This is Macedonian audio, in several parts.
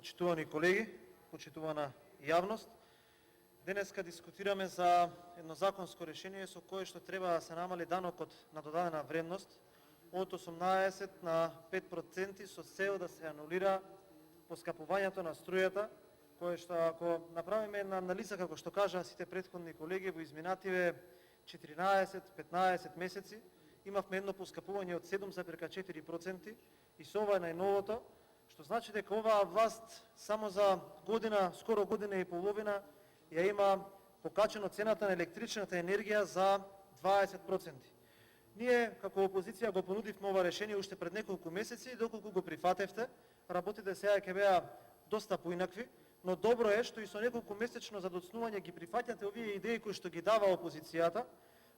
Почитувани колеги, почитувана јавност, денеска дискутираме за едно законско решение со кое што треба да се намали данокот на додадена вредност од 18 на 5% со цел да се анулира поскапувањето на струјата, кое што ако направиме една анализа, како што кажаа сите претходни колеги, во изминативе 14-15 месеци имавме едно поскапување од 7,4% и со ова е најновото, што значи дека оваа власт само за година, скоро година и половина, ја има покачено цената на електричната енергија за 20%. Ние, како опозиција, го понудивме ова решение уште пред неколку месеци и доколку го прифатевте, работите сега ќе беа доста поинакви, но добро е што и со неколку месечно задоцнување ги прифаќате овие идеи кои што ги дава опозицијата,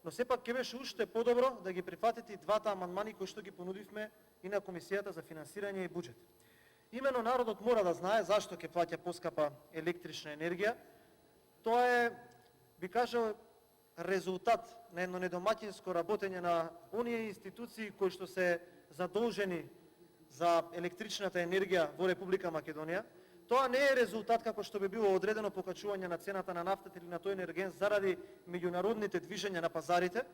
но сепак ќе беше уште подобро да ги прифатите и двата амандмани кои што ги понудивме и на Комисијата за финансирање и буџет. Имено народот мора да знае зашто ќе плаќа поскапа електрична енергија. Тоа е, би кажал, резултат на едно недомаќинско работење на оние институции кои што се задолжени за електричната енергија во Република Македонија. Тоа не е резултат како што би било одредено покачување на цената на нафтата или на тој енерген заради меѓународните движења на пазарите,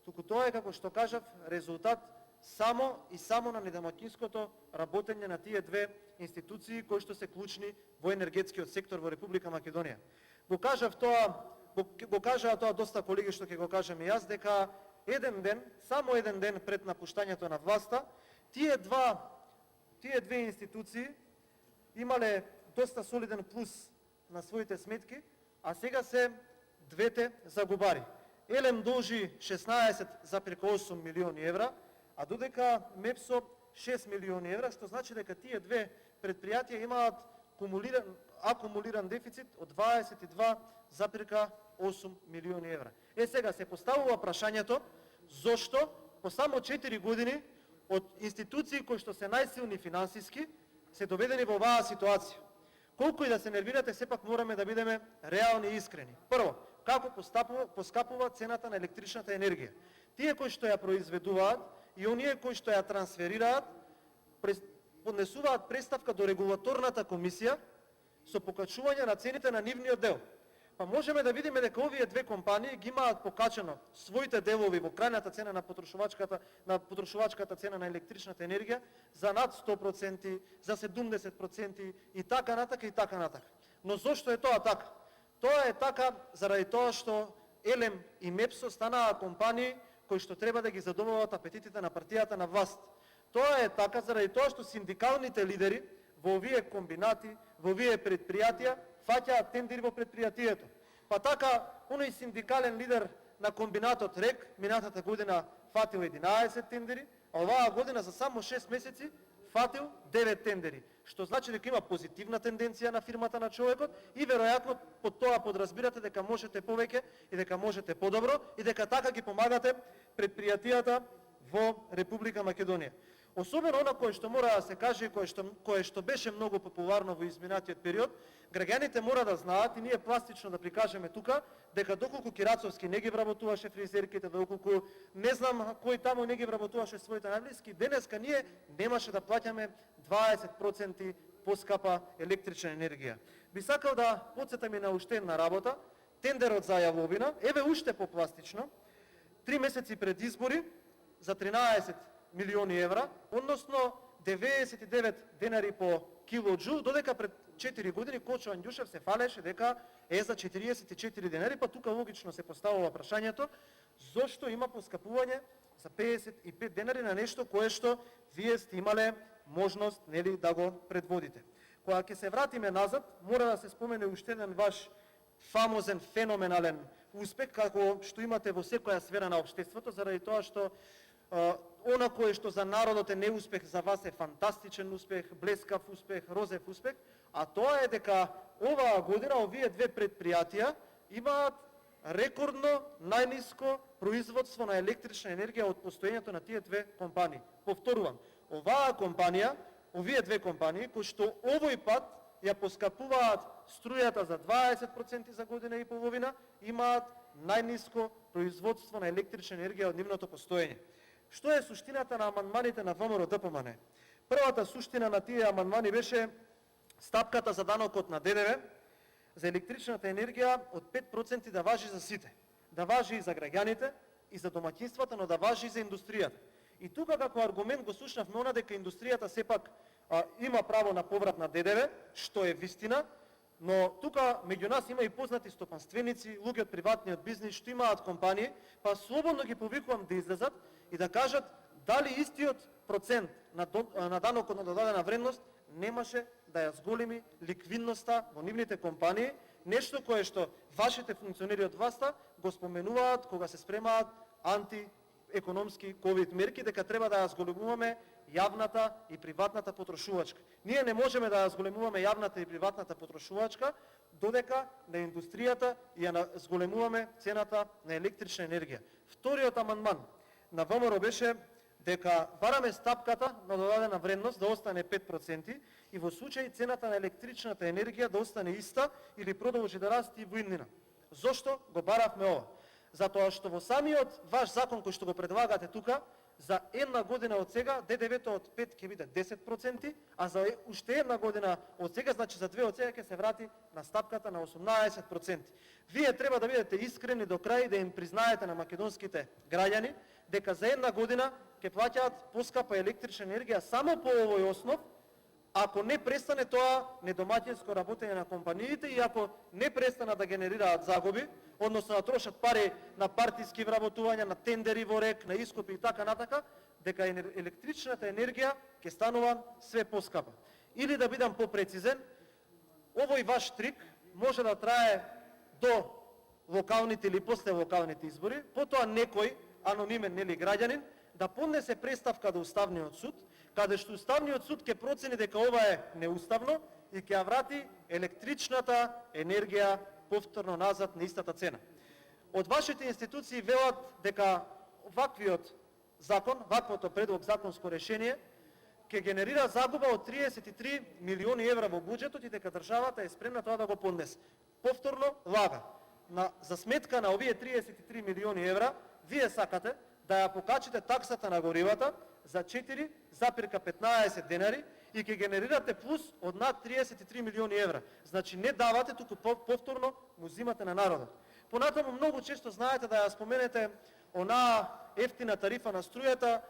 туку тоа е, како што кажав, резултат само и само на недомаќинското работење на тие две институции кои што се клучни во енергетскиот сектор во Република Македонија. Го кажаа тоа доста колеги, што ќе го кажам и јас, дека еден ден, само еден ден пред напуштањето на власта, тие две институции имале доста солиден плюс на своите сметки, а сега се двете загубари. Елем должи 16,8 милиони евра, а додека МЕПСО 6 милиони евра, што значи дека тие две предпријатија имаат акумулиран дефицит од 22,8 милиони евра. Сега се поставува прашањето зошто по само 4 години од институции кои што се најсилни финансиски се доведени во оваа ситуација. Колку и да се нервирате, сепак мораме да бидеме реални и искрени. Прво, како поскапува цената на електричната енергија? Тие кои што ја произведуваат и оние кои што ја трансферираат, поднесуваат преставка до регулаторната комисија со покачување на цените на нивниот дел. Па можеме да видиме дека овие две компании ги имаат покачено своите делови во крајната цена на потрошувачката цена на електричната енергија за над 100%, за 70% и така натака и така натака. Но зошто е тоа така? Тоа е така заради тоа што ЕЛЕМ и МЕПСО станаа компании кои што треба да ги задоволат апетитите на партијата на власт. Тоа е така заради тоа што синдикалните лидери во овие комбинати, во овие предпријатија фаќаат тендери во предпријатието. Па така, оној синдикален лидер на комбинатот РЕК минатата година фатил 11 тендери, а оваа година за само 6 месеци фатил 9 тендери. Што значи дека има позитивна тенденција на фирмата на човекот и веројатно под тоа подразбирате дека можете повеќе и дека можете подобро и дека така ги помагате предпријатијата во Република Македонија. Особено она кое што мора да се каже и кое што беше многу популарно во изминатиот период, граѓаните мора да знаат и ние пластично да прикажеме тука, дека доколку Кирацовски не ги вработуваше фризерките, доколку не знам кој таму не ги вработуваше своите најблиски, денеска ние немаше да плаќаме 20% поскапа електрична енергија. Би сакал да потсетам и на уште една работа, тендерот за јавовина, еве уште попластично, 3 месеци пред избори за 13 милиони евра, односно 99 денари по килоджул, додека пред 4 години Кочо Андјушев се фалеше дека е за 44 денари, па тука логично се поставува прашањето зошто има поскапување за 55 денари на нешто кое што вие сте имале можност да го предводите. Кога ќе се вратиме назад, мора да се спомене уште еден ваш фамозен, феноменален успех, како што имате во секоја сфера на општеството, заради тоа што она кое што за народот е неуспех, за вас е фантастичен успех, блескав успех, розев успех, а тоа е дека оваа година овие две предпријатија имаат рекордно најниско производство на електрична енергија од постоењето на тие две компании. Повторувам, овие две компании кои што овој пат ја поскапуваат струјата за 20% за година и половина, имаат најниско производство на електрична енергија од нивното постоење. Што е суштината на амандманите на ВМРО ДПМН? Првата суштина на тие амандмани беше стапката за данокот на ДДВ за електричната енергија од 5% да важи за сите. Да важи и за граѓаните, и за домаќинствата, но да важи и за индустријата. И тука како аргумент го слушнавме она дека индустријата сепак има право на поврат на ДДВ, што е вистина, но тука меѓу нас има и познати стопанственици, луѓе од приватниот бизнис што имаат компании, па слободно ги повикувам да излезат и да кажат дали истиот процент на данокот на додадена вредност немаше да ја зголеми ликвидноста во нивните компании, нешто кое што вашите функционери од власта го споменуваат кога се спремаат антиекономски ковид мерки, дека треба да ја зголемуваме јавната и приватната потрошувачка. Ние не можеме да ја зголемуваме јавната и приватната потрошувачка додека на индустријата ја зголемуваме цената на електрична енергија. Вториот амандман на ВМРО беше дека бараме стапката на додадена вредност да остане 5% и во случај цената на електричната енергија да остане иста или продолжи да расте и во иднина. Зошто го баравме ова? Затоа што во самиот ваш закон кој што го предлагате тука, за една година од сега ДДВ-то од 5 ќе биде 10%, а за уште една година од сега, значи за 2 од сега ќе се врати на стапката на 18%. Вие треба да бидете искрени до крај и да им признаете на македонските граѓани дека за една година ќе плаќаат поскапа електрична енергија само по овој основ, ако не престане тоа недомаќинско работење на компаниите и ако не престанат да генерираат загуби, односно да трошат пари на партиски вработувања, на тендери во РЕК, на искупи и така натака, дека електричната енергија ќе станува све поскапа. Или да бидам попрецизен, овој ваш трик може да трае до локалните или после локалните избори, потоа некој анонимен нели граѓанин да поднесе преставка до Уставниот суд, каде што Уставниот суд ќе процени дека ова е неуставно и ќе ја врати електричната енергија повторно назад на истата цена. Од вашите институции велат дека ваквиот закон, ваквото предлог законско решение ќе генерира загуба од 33 милиони евра во буџетот и дека државата е спремна тоа да го поднесе. Повторно лага. За сметка на овие 33 милиони евра, вие сакате да ја покачите таксата на горивата за 4,15 денари и ќе генерирате плюс од над 33 милиони евра. Значи не давате, туку повторно му зимате на народот. Понатаму многу често знаете да ја споменете онаа ефтина тарифа на струјата,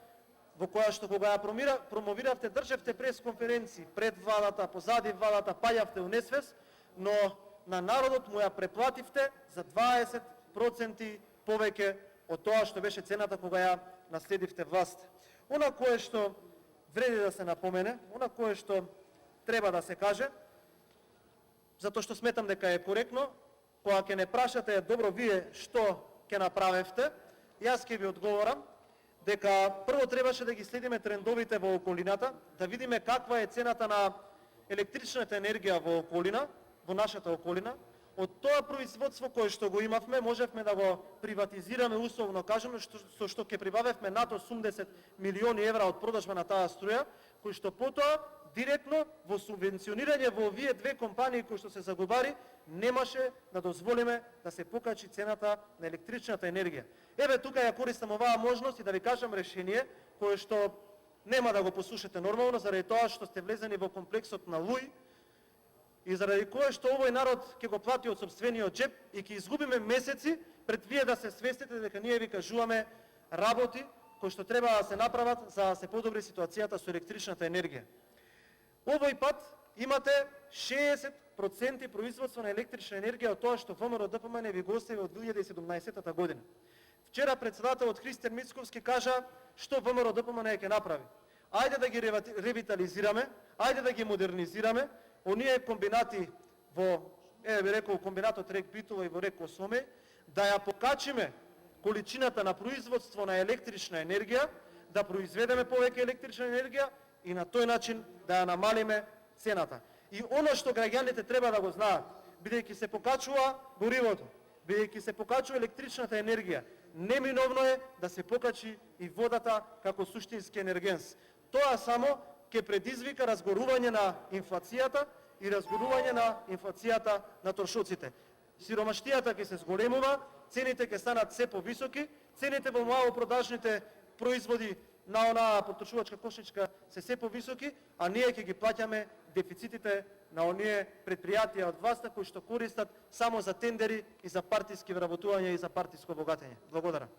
во која што кога ја промовиравте, држевте пресконференции пред владата, позади владата, паѓавте у несвес, но на народот му ја преплативте за 20% повеќе од тоа што беше цената кога ја наследивте власт. Она кое што вреди да се напомене, она кое што треба да се каже, затоа што сметам дека е коректно, кога ќе не прашате добро вие што ќе направевте, јас ќе ви одговорам дека прво требаше да ги следиме трендовите во околината, да видиме каква е цената на електричната енергија во околина, во нашата околина. Од тоа производство кое што го имавме, можевме да го приватизираме условно кажано, со што ќе прибавевме над 80 милиони евра од продажба на таа струја, кој што потоа директно во субвенционирање во овие две компании кои што се загубари, немаше да дозволиме да се покачи цената на електричната енергија. Еве тука ја користам оваа можност и да ви кажам решение кое што нема да го послушате нормално заради тоа што сте влезени во комплексот на Луј и заради кое што овој народ ќе го плати од сопствениот джеб и ќе изгубиме месеци пред вие да се свестите дека ние ви кажуваме работи кои што треба да се направат за да се подобри ситуацијата со електричната енергија. Овој пат имате 60% производство на електрична енергија од тоа што ВМРО ДПМН ви го остави од 2017 година. Вчера председателот Христијан Мицковски кажа што ВМРО ДПМН ќе направи. Ајде да ги ревитализираме, ајде да ги модернизираме, оние комбинати во, би рекол, комбинатот РЕК Битола и во РЕК Осоме, да ја покачиме количината на производство на електрична енергија, да произведеме повеќе електрична енергија и на тој начин да ја намалиме цената. И оно што граѓаните треба да го знаат, бидејќи се покачува горивото, бидејќи се покачува електричната енергија, неминовно е да се покачи и водата како суштински енергенс. Тоа само ќе предизвика разгорување на инфлацијата и разгорување на инфлацијата на трошоците. Сиромаштијата ќе се зголемува, цените ќе станат се повисоки, цените во малопродажните производи на онаа потрошувачка кошничка се повисоки, а ние ќе ги плаќаме дефицитите на оние предпријатија од власта кои што користат само за тендери и за партиски вработувања и за партиско богатење. Благодарам.